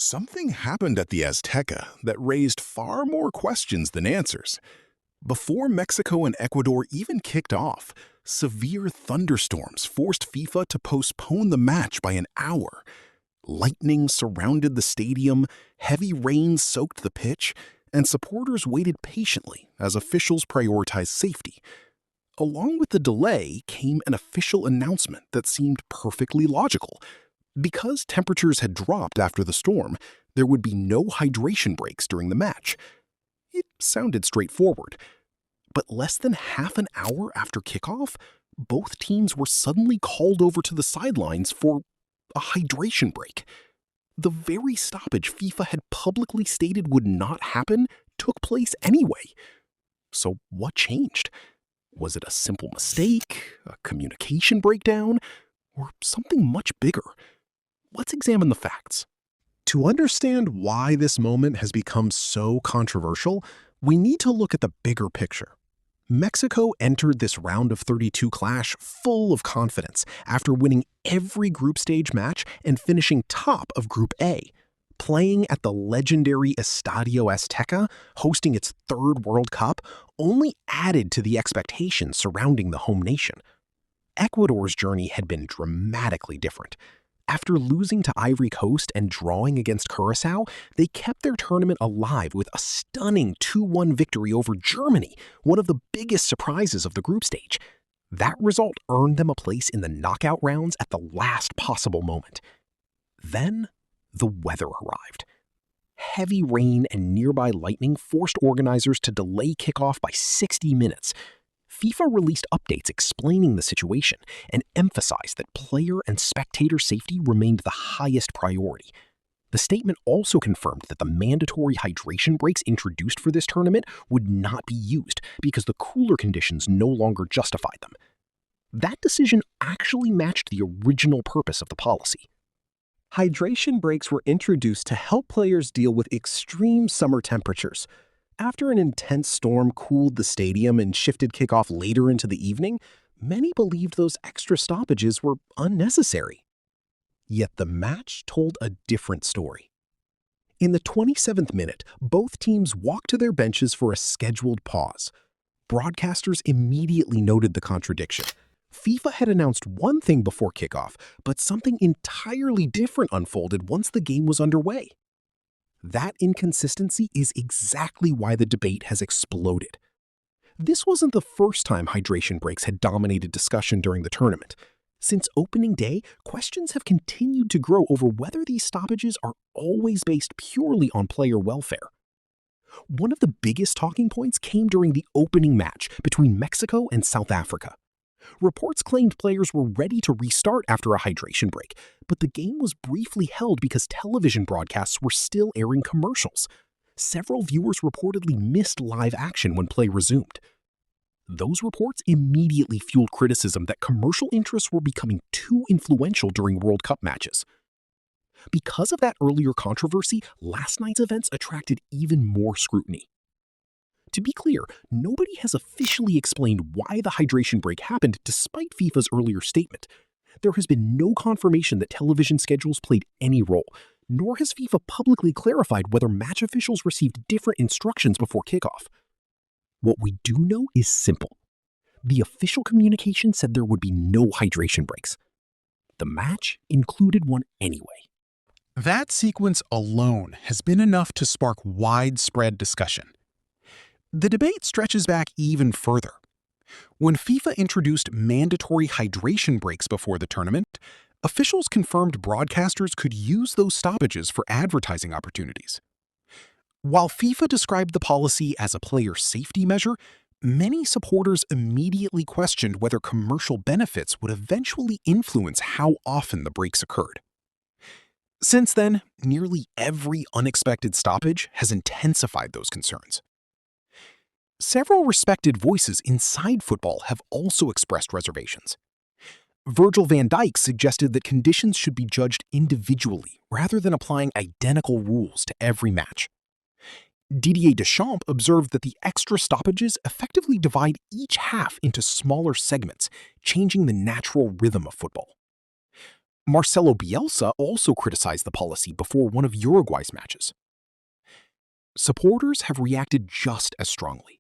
Something happened at the Azteca that raised far more questions than answers. Before Mexico and Ecuador even kicked off, severe thunderstorms forced FIFA to postpone the match by an hour. Lightning surrounded the stadium, heavy rain soaked the pitch, and supporters waited patiently as officials prioritized safety. Along with the delay came an official announcement that seemed perfectly logical. Because temperatures had dropped after the storm, there would be no hydration breaks during the match. It sounded straightforward. But less than half an hour after kickoff, both teams were suddenly called over to the sidelines for a hydration break. The very stoppage FIFA had publicly stated would not happen took place anyway. So what changed? Was it a simple mistake, a communication breakdown, or something much bigger? Let's examine the facts. To understand why this moment has become so controversial, we need to look at the bigger picture. Mexico entered this round of 32 clash full of confidence after winning every group stage match and finishing top of Group A. Playing at the legendary Estadio Azteca, hosting its third World Cup, only added to the expectations surrounding the home nation. Ecuador's journey had been dramatically different. After losing to Ivory Coast and drawing against Curaçao, they kept their tournament alive with a stunning 2-1 victory over Germany, one of the biggest surprises of the group stage. That result earned them a place in the knockout rounds at the last possible moment. Then, the weather arrived. Heavy rain and nearby lightning forced organizers to delay kickoff by 60 minutes. FIFA released updates explaining the situation and emphasized that player and spectator safety remained the highest priority. The statement also confirmed that the mandatory hydration breaks introduced for this tournament would not be used because the cooler conditions no longer justified them. That decision actually matched the original purpose of the policy. Hydration breaks were introduced to help players deal with extreme summer temperatures. After an intense storm cooled the stadium and shifted kickoff later into the evening, many believed those extra stoppages were unnecessary. Yet the match told a different story. In the 27th minute, both teams walked to their benches for a scheduled pause. Broadcasters immediately noted the contradiction. FIFA had announced one thing before kickoff, but something entirely different unfolded once the game was underway. That inconsistency is exactly why the debate has exploded. This wasn't the first time hydration breaks had dominated discussion during the tournament. Since opening day, questions have continued to grow over whether these stoppages are always based purely on player welfare. One of the biggest talking points came during the opening match between Mexico and South Africa. Reports claimed players were ready to restart after a hydration break, but the game was briefly held because television broadcasts were still airing commercials. Several viewers reportedly missed live action when play resumed. Those reports immediately fueled criticism that commercial interests were becoming too influential during World Cup matches. Because of that earlier controversy, last night's events attracted even more scrutiny. To be clear, nobody has officially explained why the hydration break happened despite FIFA's earlier statement. There has been no confirmation that television schedules played any role, nor has FIFA publicly clarified whether match officials received different instructions before kickoff. What we do know is simple. The official communication said there would be no hydration breaks. The match included one anyway. That sequence alone has been enough to spark widespread discussion. The debate stretches back even further. When FIFA introduced mandatory hydration breaks before the tournament, officials confirmed broadcasters could use those stoppages for advertising opportunities. While FIFA described the policy as a player safety measure, many supporters immediately questioned whether commercial benefits would eventually influence how often the breaks occurred. Since then, nearly every unexpected stoppage has intensified those concerns. Several respected voices inside football have also expressed reservations. Virgil van Dijk suggested that conditions should be judged individually rather than applying identical rules to every match. Didier Deschamps observed that the extra stoppages effectively divide each half into smaller segments, changing the natural rhythm of football. Marcelo Bielsa also criticized the policy before one of Uruguay's matches. Supporters have reacted just as strongly.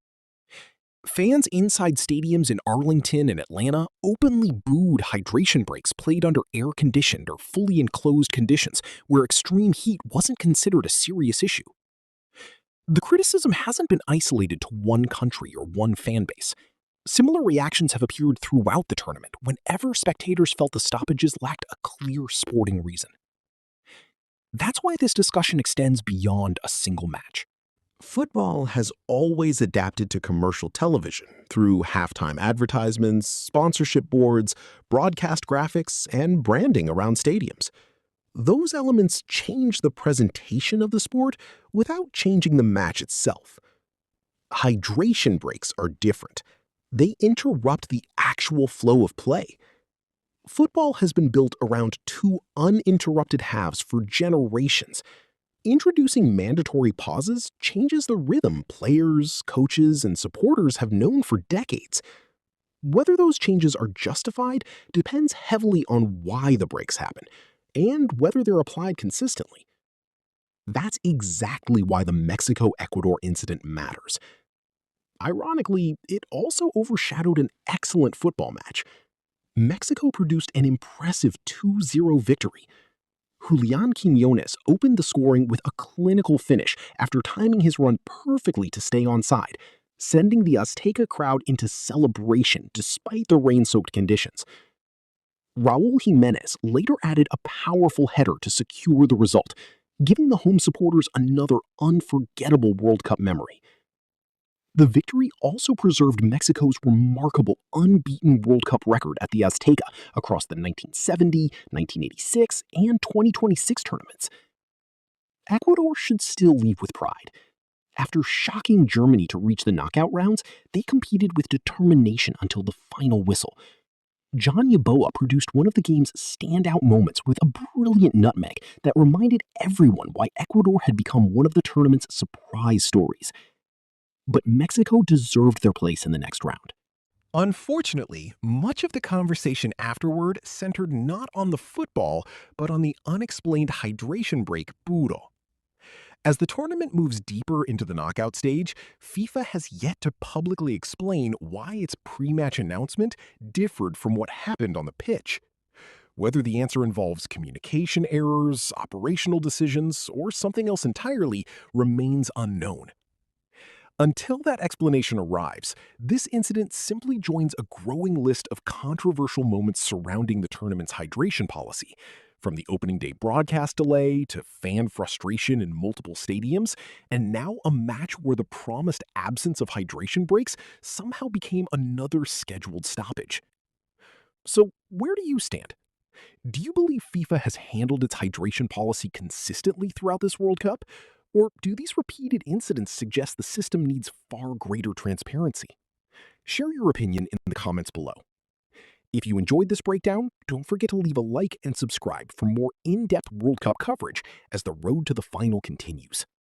Fans inside stadiums in Arlington and Atlanta openly booed hydration breaks played under air-conditioned or fully enclosed conditions where extreme heat wasn't considered a serious issue. The criticism hasn't been isolated to one country or one fan base. Similar reactions have appeared throughout the tournament whenever spectators felt the stoppages lacked a clear sporting reason. That's why this discussion extends beyond a single match. Football has always adapted to commercial television through halftime advertisements, sponsorship boards, broadcast graphics, and branding around stadiums. Those elements change the presentation of the sport without changing the match itself. Hydration breaks are different. They interrupt the actual flow of play. Football has been built around two uninterrupted halves for generations. Introducing mandatory pauses changes the rhythm players, coaches, and supporters have known for decades. Whether those changes are justified depends heavily on why the breaks happen and whether they're applied consistently. That's exactly why the Mexico-Ecuador incident matters. Ironically, it also overshadowed an excellent football match. Mexico produced an impressive 2-0 victory. Julián Quiñones opened the scoring with a clinical finish after timing his run perfectly to stay onside, sending the Azteca crowd into celebration despite the rain-soaked conditions. Raúl Jiménez later added a powerful header to secure the result, giving the home supporters another unforgettable World Cup memory. The victory also preserved Mexico's remarkable unbeaten World Cup record at the Azteca across the 1970, 1986, and 2026 tournaments. Ecuador should still leave with pride. After shocking Germany to reach the knockout rounds, they competed with determination until the final whistle. John Yeboah produced one of the game's standout moments with a brilliant nutmeg that reminded everyone why Ecuador had become one of the tournament's surprise stories. But Mexico deserved their place in the next round. Unfortunately, much of the conversation afterward centered not on the football, but on the unexplained hydration break burro. As the tournament moves deeper into the knockout stage, FIFA has yet to publicly explain why its pre-match announcement differed from what happened on the pitch. Whether the answer involves communication errors, operational decisions, or something else entirely remains unknown. Until that explanation arrives, this incident simply joins a growing list of controversial moments surrounding the tournament's hydration policy. From the opening day broadcast delay to fan frustration in multiple stadiums, and now a match where the promised absence of hydration breaks somehow became another scheduled stoppage. So, where do you stand? Do you believe FIFA has handled its hydration policy consistently throughout this World Cup? Or do these repeated incidents suggest the system needs far greater transparency? Share your opinion in the comments below. If you enjoyed this breakdown, don't forget to leave a like and subscribe for more in-depth World Cup coverage as the road to the final continues.